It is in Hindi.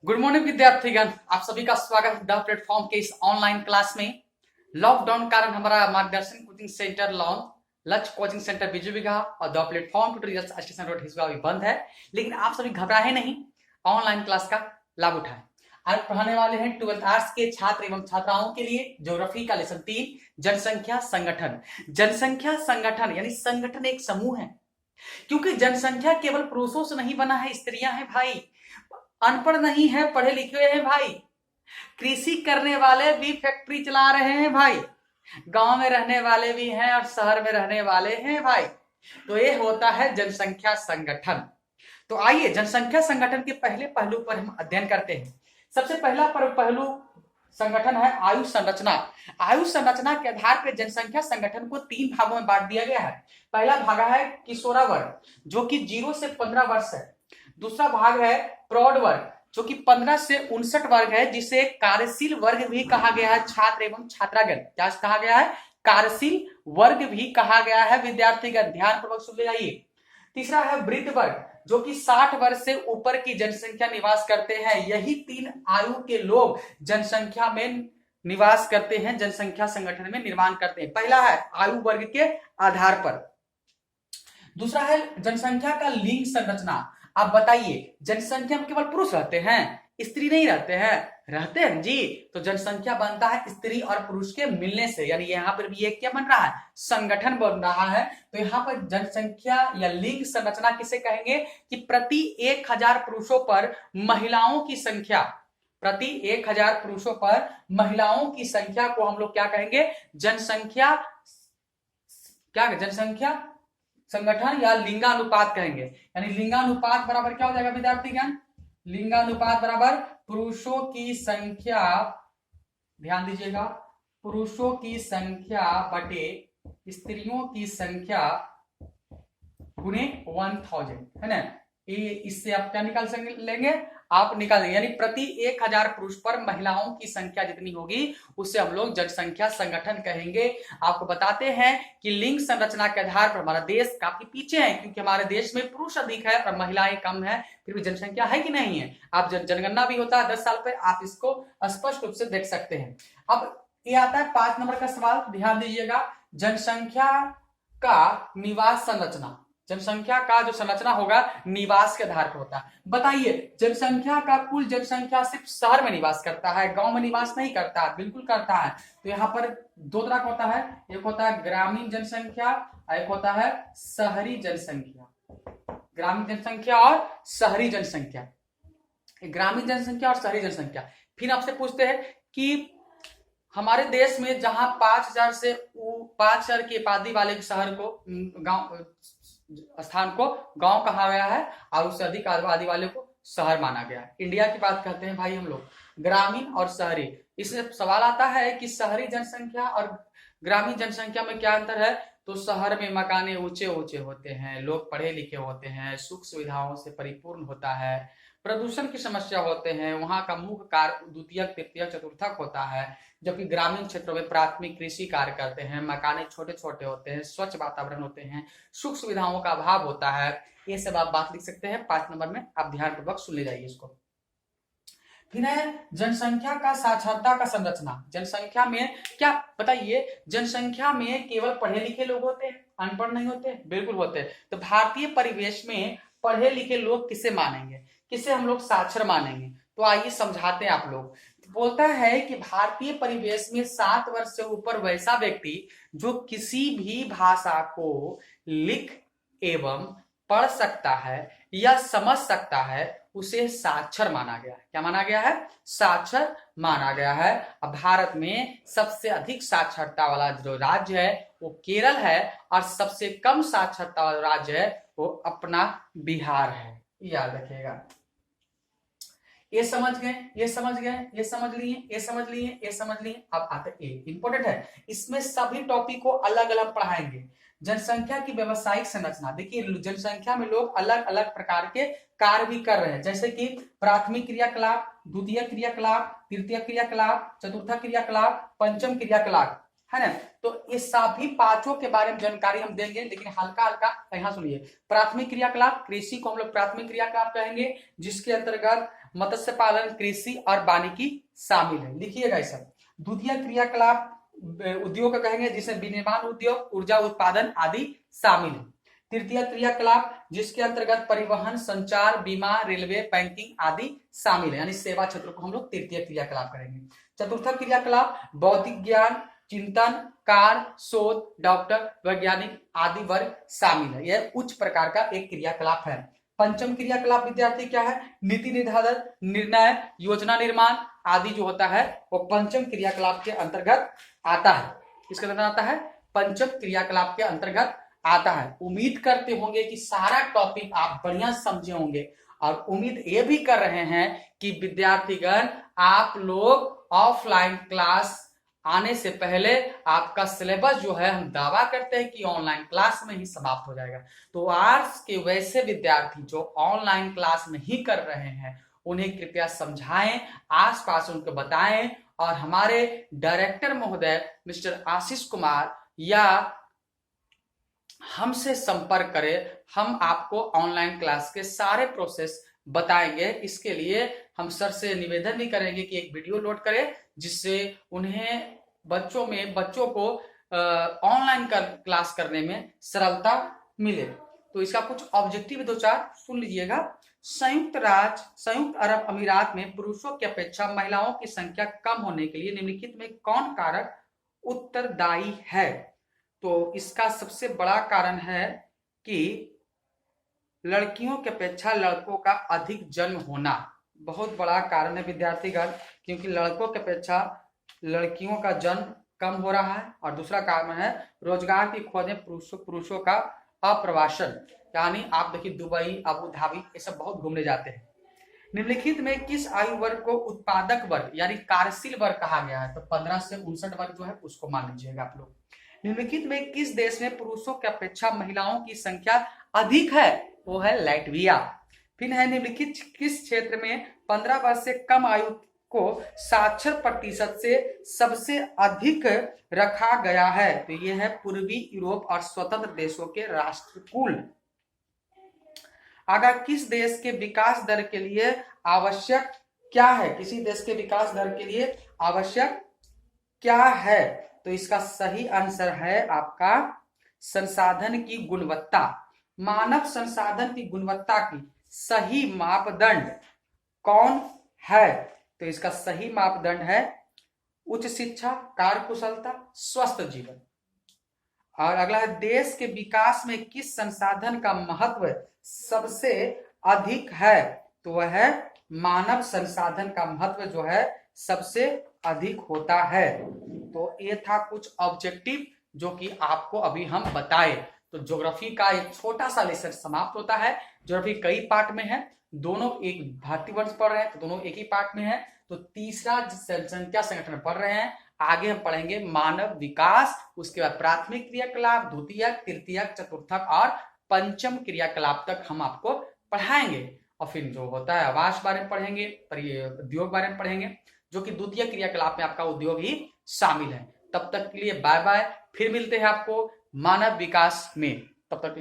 गुड मॉर्निंग विद्यार्थीगण, आप सभी का स्वागत है द प्लेटफॉर्म के इस ऑनलाइन क्लास में। लॉकडाउन कारण हमारा मार्गदर्शन कोचिंग सेंटर लक्ष्य कोचिंग सेंटर बिजुबिघा और the platform tutorial station road Hisua भी बंद है, लेकिन आप सभी घबराए नहीं, ऑनलाइन क्लास का लाभ उठाएं। आज पढ़ाने वाले हैं 12th आर्ट्स के छात्र एवं छात्राओं के लिए ज्योग्राफी का लेसन 3 जनसंख्या संगठन। जनसंख्या संगठन यानी संगठन एक समूह है, क्योंकि जनसंख्या केवल पुरुषों से नहीं बना है, स्त्रियां हैं भाई, अनपढ़ नहीं है, पढ़े लिखे हैं भाई, कृषि करने वाले भी फैक्ट्री चला रहे हैं भाई, गांव में रहने वाले भी हैं और शहर में रहने वाले हैं भाई। तो ये होता है जनसंख्या संगठन। तो आइए जनसंख्या संगठन के पहले पहलू पर हम अध्ययन करते हैं। सबसे पहला पहलू संगठन है आयु संरचना। आयु संरचना के आधार पर जनसंख्या संगठन को 3 भागों में बांट दिया गया है। पहला भाग है किशोरावर्ग, जो कि 0 से 15 वर्ष है। दूसरा भाग है प्रौढ़ वर्ग, जो कि 15 से 59 वर्ग है, जिसे कार्यशील वर्ग भी कहा गया है। छात्र एवं छात्रागण, क्या कहा गया है? कार्यशील वर्ग भी कहा गया है। विद्यार्थीगण ध्यान पूर्वक सुन ले जाइए। तीसरा है वृद्ध वर्ग, जो कि 60 वर्ष से ऊपर की जनसंख्या निवास करते हैं। यही 3 आयु के लोग जनसंख्या में निवास करते हैं, जनसंख्या संगठन में निर्माण करते हैं। पहला है आयु वर्ग के आधार पर। दूसरा है जनसंख्या का लिंग संरचना। आप बताइए, जनसंख्या में केवल पुरुष रहते हैं, स्त्री नहीं रहते हैं? रहते हैं जी। तो जनसंख्या बनता है स्त्री और पुरुष के मिलने से, यानी यहाँ पर भी एक क्या बन रहा है? संगठन बन रहा है। तो यहाँ पर जनसंख्या या लिंग संरचना किसे कहेंगे? कि प्रति 1000 पुरुषों पर महिलाओं की संख्या, प्रति 1000 पुरुषों पर महिलाओं की संख्या को हम लोग क्या कहेंगे? जनसंख्या संगठन या लिंगानुपात कहेंगे। यानी लिंगानुपात बराबर क्या हो जाएगा विद्यार्थीगण? लिंगानुपात बराबर पुरुषों की संख्या, ध्यान दीजिएगा, पुरुषों की संख्या बटे स्त्रियों की संख्या गुणे 1000, है ना? इससे आप क्या निकाल लेंगे? आप निकाल देंगे, यानी प्रति 1000 पुरुष पर महिलाओं की संख्या जितनी होगी उससे हम लोग जनसंख्या संगठन कहेंगे। आपको बताते हैं कि लिंग संरचना के आधार पर हमारा देश काफी पीछे है, क्योंकि हमारे देश में पुरुष अधिक है और महिलाएं कम है, फिर भी जनसंख्या है कि नहीं है? आप जनगणना भी होता है 10 साल पर, आप इसको स्पष्ट रूप से देख सकते हैं। अब ये आता है 5 नंबर का सवाल, ध्यान दीजिएगा। जनसंख्या का निवास संरचना, जनसंख्या का जो संरचना होगा निवास के आधार पर होता है। बताइए, जनसंख्या का कुल जनसंख्या सिर्फ शहर में निवास करता है, गांव में निवास नहीं करता? बिल्कुल करता है। तो यहाँ पर 2 तरह का होता है, एक होता है ग्रामीण जनसंख्या, एक होता है शहरी जनसंख्या। ग्रामीण जनसंख्या और शहरी जनसंख्या, ग्रामीण जनसंख्या और शहरी जनसंख्या। फिर आपसे पूछते हैं कि हमारे देश में जहां 5000 की आबादी वाले शहर को, गांव स्थान को गांव कहा गया है, और उससे अधिक आबादी वाले को शहर माना गया है। इंडिया की बात करते हैं भाई हम लोग, ग्रामीण और शहरी। इससे सवाल आता है कि शहरी जनसंख्या और ग्रामीण जनसंख्या में क्या अंतर है? तो शहर में मकाने ऊंचे ऊंचे होते हैं, लोग पढ़े लिखे होते हैं, सुख सुविधाओं से परिपूर्ण होता है, प्रदूषण की समस्या होते हैं, वहां का मुख्य कार्य द्वितीयक तृतीयक चतुर्थक होता है। जबकि ग्रामीण क्षेत्रों में प्राथमिक कृषि कार्य करते हैं, मकाने छोटे छोटे होते हैं, स्वच्छ वातावरण होते हैं, सुख सुविधाओं का अभाव होता है। ये सब आप बात लिख सकते हैं 5 नंबर में, आप ध्यानपूर्वक सुन ले जाइए इसको। फिर है जनसंख्या का साक्षरता का संरचना। जनसंख्या में क्या बताइए, जनसंख्या में केवल पढ़े लिखे लोग होते हैं, अनपढ़ नहीं होते? बिल्कुल होते हैं। तो भारतीय परिवेश में पढ़े लिखे लोग किसे मानेंगे, किसे हम लोग साक्षर मानेंगे? तो आइए समझाते हैं आप लोग। बोलता है कि भारतीय परिवेश में 7 वर्ष से ऊपर वैसा व्यक्ति जो किसी भी भाषा को लिख एवं पढ़ सकता है या समझ सकता है, उसे साक्षर माना गया है। क्या माना गया है? साक्षर माना गया है। अब भारत में सबसे अधिक साक्षरता वाला जो राज्य है वो केरल है, और सबसे कम साक्षरता वाला राज्य है वो अपना बिहार है। याद रखिएगा। ये समझ गए, ये समझ गए, ये समझ लिए, ये समझ लिए, ये समझ लिए। अब आते ए, इंपॉर्टेंट है, इसमें सभी टॉपिक को अलग अलग पढ़ाएंगे। जनसंख्या की व्यवसायिक संरचना। देखिए, जनसंख्या में लोग अलग अलग प्रकार के कार्य भी कर रहे हैं, जैसे कि प्राथमिक क्रियाकलाप, द्वितीय क्रियाकलाप, तृतीय क्रियाकलाप, चतुर्थ क्रियाकलाप, पंचम क्रियाकलाप, है ना? तो ये सभी 5 के बारे में जानकारी हम देंगे, लेकिन हल्का हल्का यहाँ सुनिए। प्राथमिक क्रियाकलाप, कृषि को हम लोग प्राथमिक क्रियाकलाप कहेंगे, जिसके अंतर्गत मत्स्य पालन, कृषि और वानिकी शामिल है। लिखिएगा ये सब। द्वितीय क्रियाकलाप उद्योग कहेंगे जिसमें विनिर्माण उद्योग, ऊर्जा उत्पादन आदि शामिल है। तृतीय क्रियाकलाप जिसके अंतर्गत परिवहन, संचार, बीमा, रेलवे, बैंकिंग आदि शामिल है, यानी सेवा क्षेत्र को हम लोग तृतीय क्रियाकलाप करेंगे। चतुर्थ क्रियाकलाप बौद्धिक ज्ञान, चिंतन, कार्य, शोध, डॉक्टर, वैज्ञानिक आदि वर्ग शामिल है। यह उच्च प्रकार का एक क्रियाकलाप है। पंचम क्रियाकलाप विद्यार्थी क्या है? नीति निर्धारण, निर्णय, योजना निर्माण आदि जो होता है वो पंचम क्रियाकलाप के अंतर्गत आता है। किसके अंतर्गत आता है? पंचम क्रियाकलाप के अंतर्गत आता है। उम्मीद करते होंगे कि सारा टॉपिक आप बढ़िया समझे होंगे और उम्मीद ये भी कर रहे हैं कि विद्यार्थीगण आप लोग ऑफलाइन क्लास आने से पहले आपका सिलेबस जो है हम दावा करते हैं कि ऑनलाइन क्लास में ही समाप्त हो जाएगा। तो आज के वैसे विद्यार्थी जो ऑनलाइन क्लास नहीं कर रहे हैं उन्हें कृपया समझाएं, आसपास उनको बताएं और हमारे डायरेक्टर महोदय मिस्टर आशीष कुमार या हमसे संपर्क करें। हम आपको ऑनलाइन क्लास के सारे प्रोसेस बताएंगे। इसके लिए हम सर से निवेदन भी करेंगे कि एक वीडियो लोड करें जिससे उन्हें बच्चों को ऑनलाइन क्लास करने में सरलता मिले। तो इसका कुछ ऑब्जेक्टिव दो चार सुन लीजिएगा। संयुक्त अरब अमीरात में पुरुषों की अपेक्षा महिलाओं की संख्या कम होने के लिए निम्नलिखित में कौन कारक उत्तरदायी है? तो इसका सबसे बड़ा कारण है कि लड़कियों की अपेक्षा लड़कों का अधिक जन्म होना बहुत बड़ा कारण है विद्यार्थीगण, क्योंकि लड़कों की अपेक्षा लड़कियों का जन्म कम हो रहा है। और दूसरा कारण है रोजगार की खोज में पुरुषों का अप्रवासन, यानी आप देखिए दुबई, अबू धाबी ये सब बहुत घूमने जाते हैं। निम्नलिखित में किस आयु वर्ग को उत्पादक वर्ग यानी कार्यशील वर्ग कहा गया है? तो 15 से 59 वर्ग जो है उसको मान लीजिएगा आप लोग। निम्नलिखित में किस देश में पुरुषों की अपेक्षा महिलाओं की संख्या अधिक है? वो है लैटविया। फिर है निम्नलिखित किस क्षेत्र में 15 वर्ष से कम आयु को साक्षर प्रतिशत से सबसे अधिक रखा गया है? तो ये है पूर्वी यूरोप और स्वतंत्र देशों के राष्ट्रकुल। अगर किस देश के विकास दर के लिए आवश्यक क्या है? किसी देश के विकास दर के लिए आवश्यक क्या है? तो इसका सही आंसर है आपका संसाधन की गुणवत्ता। मानव संसाधन की गुणवत्ता की सही मापदंड कौन है? तो इसका सही मापदंड है उच्च शिक्षा, कार्यकुशलता, स्वस्थ जीवन। और अगला है देश के विकास में किस संसाधन का महत्व सबसे अधिक है? तो वह है मानव संसाधन का महत्व जो है सबसे अधिक होता है। तो ये था कुछ ऑब्जेक्टिव जो कि आपको अभी हम बताए। तो ज्योग्राफी का एक छोटा सा लेसन समाप्त होता है। ज्योग्राफी कई पार्ट में है, दोनों एक भारतीय वर्ष पढ़ रहे हैं तो दोनों एक ही पार्ट में है। तो तीसरा जनसंख्या संगठन पढ़ रहे हैं, आगे हम पढ़ेंगे मानव विकास, उसके बाद प्राथमिक क्रियाकलाप, द्वितीयक, तृतीयक, चतुर्थक और पंचम क्रियाकलाप तक हम आपको पढ़ाएंगे। और फिर जो होता है आवास बारे में पढ़ेंगे, उद्योग बारे में पढ़ेंगे, जो कि द्वितीय क्रियाकलाप में आपका उद्योग ही शामिल है। तब तक के लिए बाय बाय। फिर मिलते हैं आपको मानव विकास में। तब तक के लिए